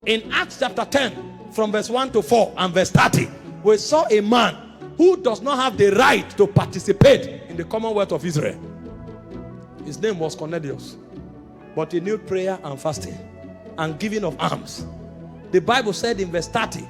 In Acts chapter 10, from verse 1 to 4 and verse 30, we saw a man who does not have the right to participate in the Commonwealth of Israel. His name was Cornelius. But he knew prayer and fasting and giving of alms. The Bible said in verse 30,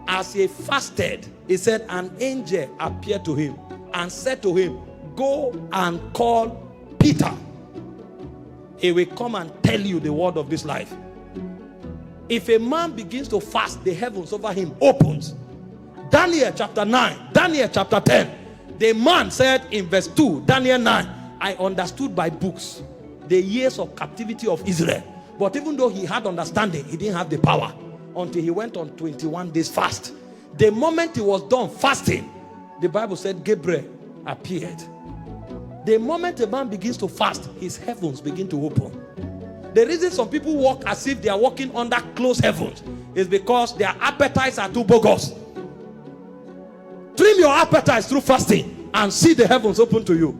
as he fasted, he said, an angel appeared to him and said to him, go and call Peter. He will come and tell you the word of this life. If a man begins to fast, the heavens over him opens. Daniel chapter 9, Daniel chapter 10. The man said in verse 2, Daniel 9, I understood by books the years of captivity of Israel. But even though he had understanding, he didn't have the power until he went on 21 days fast. The moment he was done fasting, the Bible said Gabriel appeared. The moment a man begins to fast, his heavens begin to open. The reason some people walk as if they are walking under closed heavens is because their appetites are too bogus. Trim your appetites through fasting and see the heavens open to you.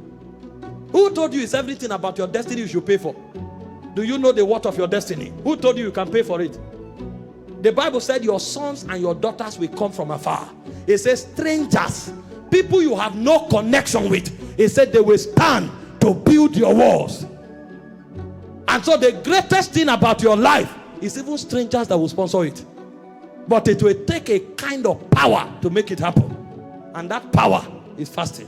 Who told you it's everything about your destiny you should pay for? Do you know the worth of your destiny? Who told you you can pay for it? The Bible said your sons and your daughters will come from afar. It says strangers, people you have no connection with. It said they will stand to build your walls. And so the greatest thing about your life is even strangers that will sponsor it. But it will take a kind of power to make it happen. And that power is fasting.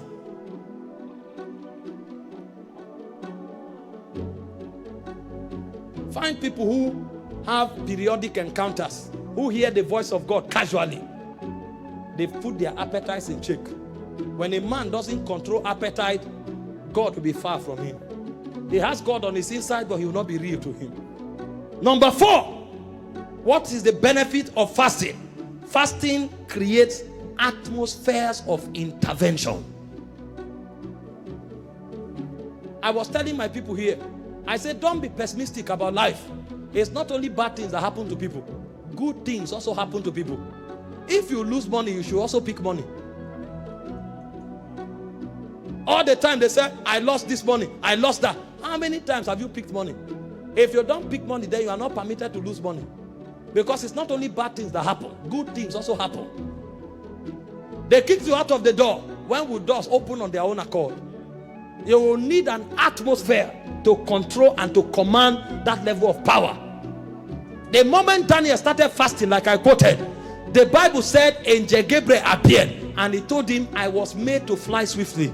Find people who have periodic encounters, who hear the voice of God casually. They put their appetites in check. When a man doesn't control appetite, God will be far from him. He has God on his inside, but he will not be real to him. Number 4, what is the benefit of fasting? Fasting creates atmospheres of intervention. I was telling my people here, I said, don't be pessimistic about life. It's not only bad things that happen to people. Good things also happen to people. If you lose money, you should also pick money. All the time they say, I lost this money, I lost that. How many times have you picked money? If you don't pick money, then you are not permitted to lose money. Because it's not only bad things that happen, good things also happen. They kicked you out of the door. When will doors open on their own accord? You will need an atmosphere to control and to command that level of power. The moment Daniel started fasting, like I quoted, the Bible said angel Gabriel appeared and he told him, I was made to fly swiftly.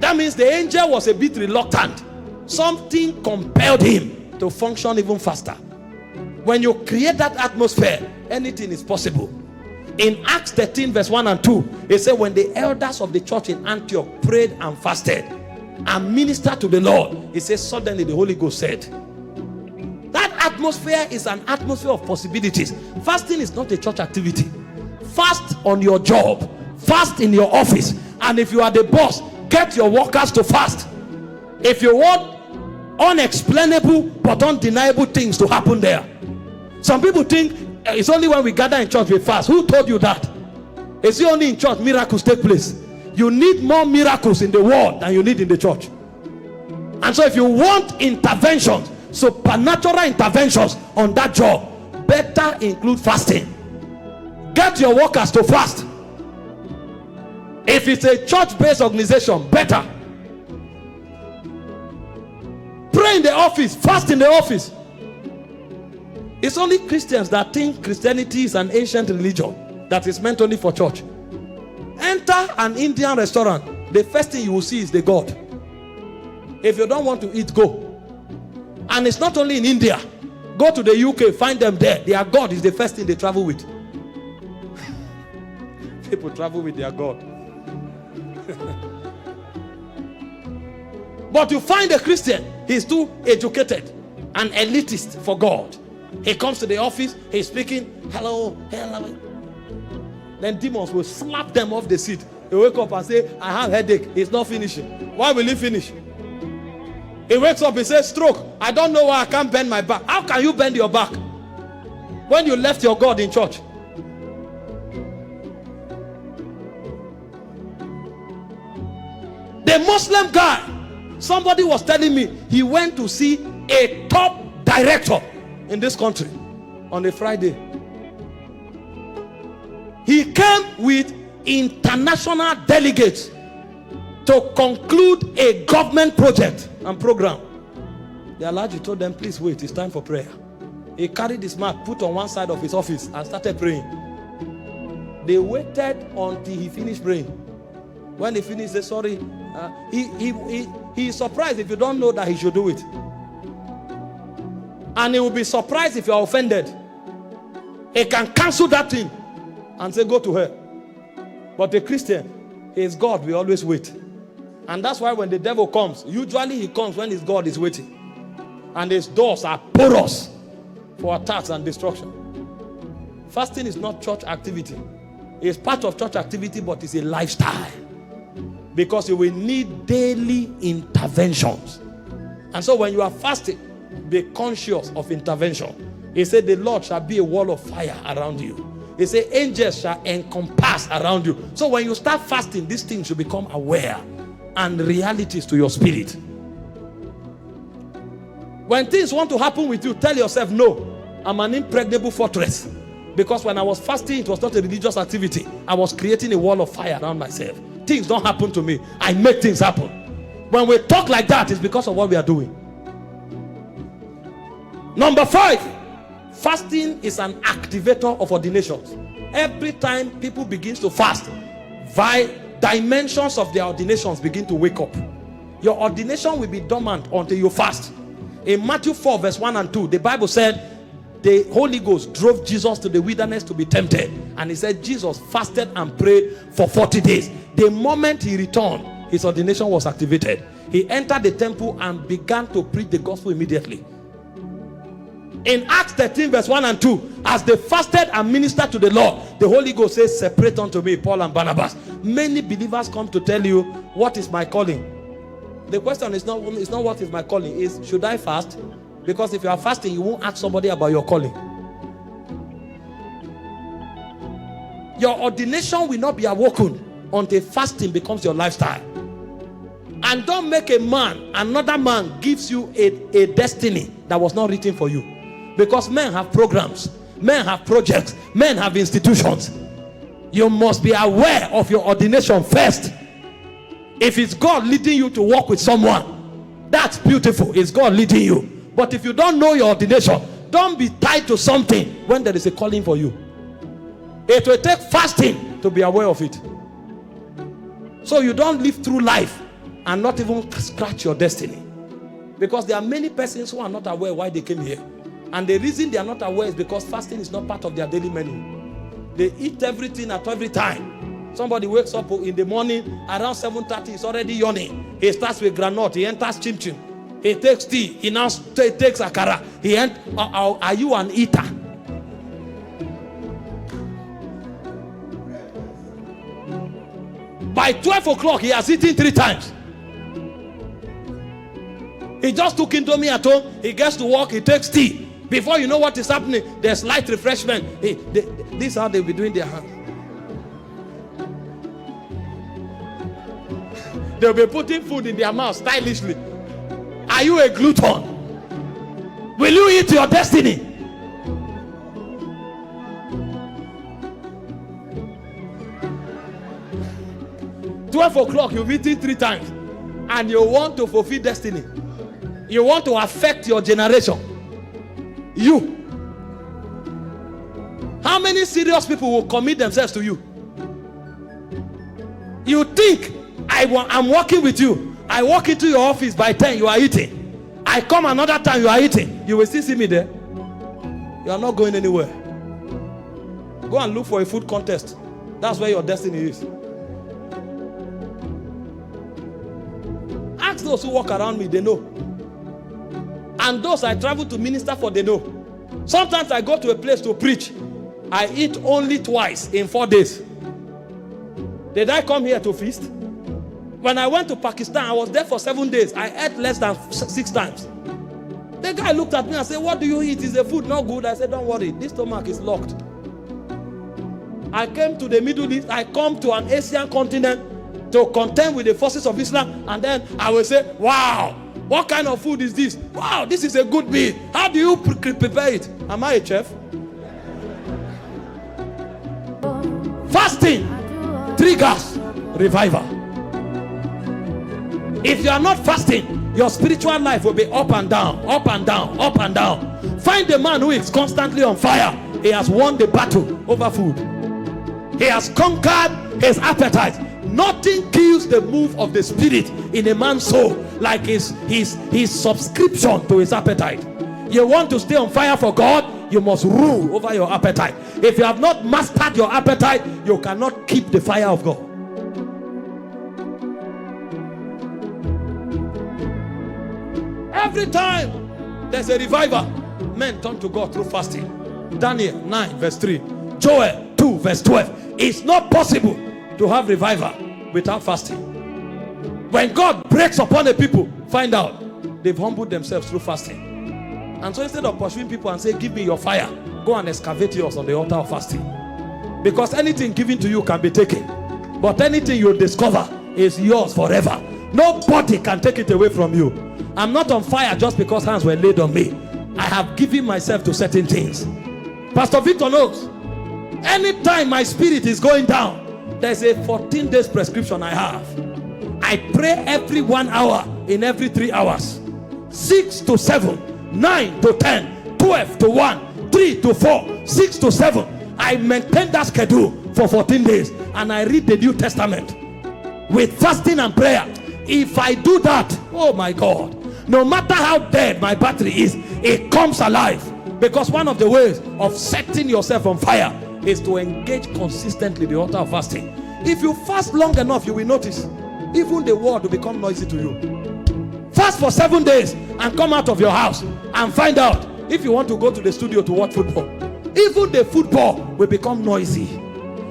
That means the angel was a bit reluctant. Something compelled him to function even faster. When you create that atmosphere, anything is possible. In Acts 13 verse 1 and 2, it said when the elders of the church in Antioch prayed and fasted and ministered to the Lord, it says suddenly the Holy Ghost said. That atmosphere is an atmosphere of possibilities. Fasting is not a church activity. Fast on your job, fast in your office, and if you are the boss, get your workers to fast. If you want unexplainable but undeniable things to happen there. Some people think it's only when we gather in church we fast. Who told you that? It's only in church miracles take place. You need more miracles in the world than you need in the church. And so if you want interventions, supernatural interventions on that job, better include fasting. Get your workers to fast. If it's a church-based organization, better. Pray in the office, fast in the office. It's only Christians that think Christianity is an ancient religion that is meant only for church. Enter an Indian restaurant, the first thing you will see is the God. If you don't want to eat, go. And it's not only in India. Go to the UK, find them there. Their God is the first thing they travel with. People travel with their God. But you find a Christian, he's too educated and elitist for God. He comes to the office, he's speaking, hello, hello. Then demons will slap them off the seat. He wake up and say, I have headache. It's not finishing. Why will he finish? He wakes up, he says, stroke. I don't know why I can't bend my back. How can you bend your back when you left your God in church? The Muslim guy, somebody was telling me, he went to see a top director in this country. on a Friday. He came with international delegates to conclude a government project and program. The Alhaji told them, please wait, it's time for prayer. He carried his mat, put on one side of his office and started praying. They waited until he finished praying. When he finished, they said, sorry. He is surprised if you don't know that he should do it. And he will be surprised if you are offended. He can cancel that thing and say, go to her. But a Christian, he is God, we always wait. And that's why when the devil comes, usually he comes when his God is waiting. And his doors are porous for attacks and destruction. Fasting is not church activity. It's part of church activity, but it's a lifestyle. Because you will need daily interventions. And so when you are fasting, be conscious of intervention. He said the Lord shall be a wall of fire around you. He said angels shall encompass around you. So when you start fasting, these things should become aware and realities to your spirit. When things want to happen with you, tell yourself, no, I'm an impregnable fortress. Because when I was fasting, it was not a religious activity. I was creating a wall of fire around myself. Things don't happen to me. I make things happen. When we talk like that, it's because of what we are doing. Number 5, fasting is an activator of ordinations. Every time people begin to fast, dimensions of their ordinations begin to wake up. Your ordination will be dormant until you fast. In Matthew 4 verse 1 and 2, the Bible said the Holy Ghost drove Jesus to the wilderness to be tempted. And he said Jesus fasted and prayed for 40 days. The moment he returned, his ordination was activated. He entered the temple and began to preach the gospel immediately. In Acts 13 verse 1 and 2, as they fasted and ministered to the Lord, the Holy Ghost says, separate unto me Paul and Barnabas. Many believers come to tell you, what is my calling? The question is not what is my calling, is should I fast? Because if you are fasting, you won't ask somebody about your calling. Your ordination will not be awoken until fasting becomes your lifestyle. And don't make another man gives you a destiny that was not written for you. Because men have programs, men have projects, men have institutions. You must be aware of your ordination first. If it's God leading you to walk with someone, that's beautiful. It's God leading you. But if you don't know your ordination, don't be tied to something when there is a calling for you. It will take fasting to be aware of it. So you don't live through life and not even scratch your destiny. Because there are many persons who are not aware why they came here. And the reason they are not aware is because fasting is not part of their daily menu. They eat everything at every time. Somebody wakes up in the morning around 7:30, he's already yawning. He starts with granite, he enters chim-chim. He takes tea, he now takes akara. Are you an eater? By 12 o'clock, he has eaten 3 times. He just took Indomie at home, he gets to work, he takes tea. Before you know what is happening, there's light refreshment. This is how they'll be doing their hands. They'll be putting food in their mouth stylishly. Are you a glutton? Will you eat your destiny? "12 o'clock, you've eaten 3 times. And you want to fulfill destiny. You want to affect your generation. You. How many serious people will commit themselves to you? You think I'm working with you. I walk into your office by 10, you are eating. I come another time, you are eating. You will still see me there. You are not going anywhere. Go and look for a food contest. That's where your destiny is. Ask those who walk around me, they know. And those I travel to minister for, they know. Sometimes I go to a place to preach. I eat only twice in 4 days. Did I come here to feast? When I went to Pakistan, I was there for 7 days. I ate less than 6 times. The guy looked at me and said, "What do you eat? Is the food not good?" I said, "Don't worry, this stomach is locked." I came to the Middle East. I come to an Asian continent to contend with the forces of Islam. And then I will say, "Wow, what kind of food is this? Wow, this is a good meal. How do you prepare it?" Am I a chef? Fasting triggers revival. If you are not fasting, your spiritual life will be up and down, up and down, up and down. Find a man who is constantly on fire. He has won the battle over food. He has conquered his appetite. Nothing kills the move of the spirit in a man's soul like his subscription to his appetite. You want to stay on fire for God, you must rule over your appetite. If you have not mastered your appetite, you cannot keep the fire of God. Every time there's a revival, men turn to God through fasting. Daniel 9 verse 3, Joel 2 verse 12. It's not possible to have revival without fasting. When God breaks upon a people, find out they've humbled themselves through fasting. And so instead of pursuing people and say, give me your fire, go and excavate yours on the altar of fasting. Because anything given to you can be taken, but anything you discover is yours forever. Nobody can take it away from you. I'm not on fire just because hands were laid on me. I have given myself to certain things. Pastor Victor knows, anytime my spirit is going down, there's a 14 days prescription I have. I pray every 1 hour in every 3 hours. 6 to 7, 9 to 10, 12 to 1, 3 to 4, 6 to 7. I maintain that schedule for 14 days and I read the New Testament with fasting and prayer. If I do that, oh my God, no matter how dead my battery is, it comes alive. Because one of the ways of setting yourself on fire is to engage consistently the altar of fasting. If you fast long enough, you will notice even the world will become noisy to you. Fast for 7 days and come out of your house and find out if you want to go to the studio to watch football. Even the football will become noisy.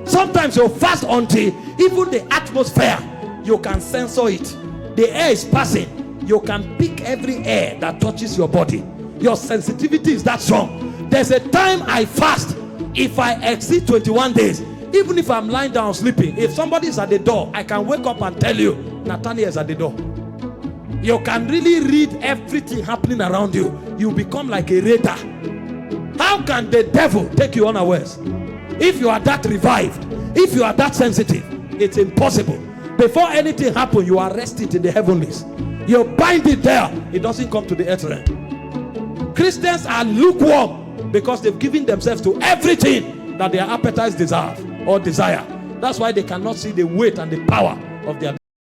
Sometimes you fast until even the atmosphere, you can censor it. The air is passing. You can pick every air that touches your body. Your sensitivity is that strong. There's a time I fast. If I exceed 21 days, even if I'm lying down sleeping, if somebody is at the door, I can wake up and tell you, Nathaniel is at the door. You can really read everything happening around you. You become like a radar. How can the devil take you unawares? If you are that revived, if you are that sensitive, it's impossible. Before anything happens, you arrest it in the heavenlies. You bind it there, it doesn't come to the earth realm. Christians are lukewarm because they've given themselves to everything that their appetites deserve or desire. That's why they cannot see the weight and the power of their